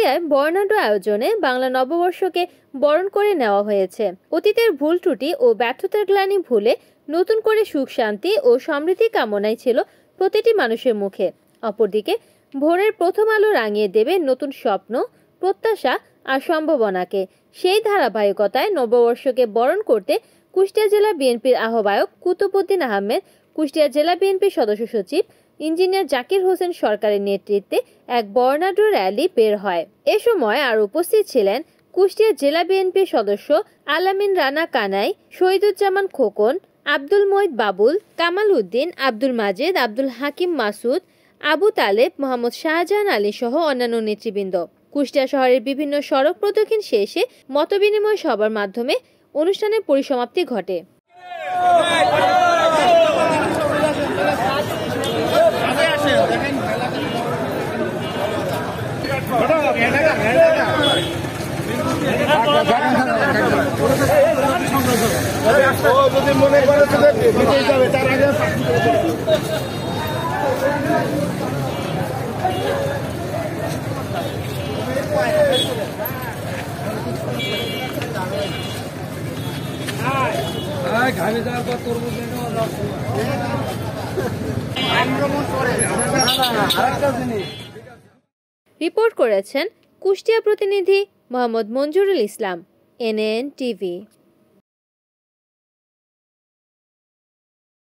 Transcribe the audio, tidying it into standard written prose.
কুষ্টিয়ায় বর্ণাঢ্য আয়োজনে বাংলা নববর্ষকে বরণ করে নেওয়া হয়েছে। অতীতের ভুল ত্রুটি ও ব্যর্থতার গ্লানি ভুলে নতুন করে সুখ শান্তি ও সমৃদ্ধি কামনাই ছিল প্রতিটি মানুষের মুখে। অপরদিকে ভোরের প্রথম আলো রাঙিয়ে দেবে নতুন স্বপ্ন, প্রত্যাশা আর সম্ভাবনাকে। সেই ধারাবাহিকতায় নববর্ষকে বরণ করতে কুষ্টিয়া জেলা বিএনপির আহ্বায়ক কুতুবউদ্দিন আহমেদ, কুষ্টিয়া জেলা বিএনপির সদস্য সচিব ইঞ্জিনিয়ার জাকির হোসেন সরকারের নেতৃত্বে এক বর্ণাঢ্য র্যালি বের হয়। এ সময় আর উপস্থিত ছিলেন কুষ্টিয়া জেলা বিএনপির সদস্য আলামিন রানা কানাই, শহীদুজ্জামান খোকন, আব্দুল মঈদ বাবুল, কামাল উদ্দিন, আব্দুল মাজেদ, আব্দুল হাকিম মাসুদ, আবু তালেব, মোহাম্মদ শাহজাহান আলী সহ অন্যান্য নেতৃবৃন্দ। কুষ্টিয়া শহরের বিভিন্ন সড়ক প্রদক্ষিণ শেষে মতবিনিময় সভার মাধ্যমে অনুষ্ঠানের পরিসমাপ্তি ঘটে। রিপোর্ট করেছেন কুষ্টিয়া প্রতিনিধি মোহাম্মদ মঞ্জুরুল ইসলাম, NN TV।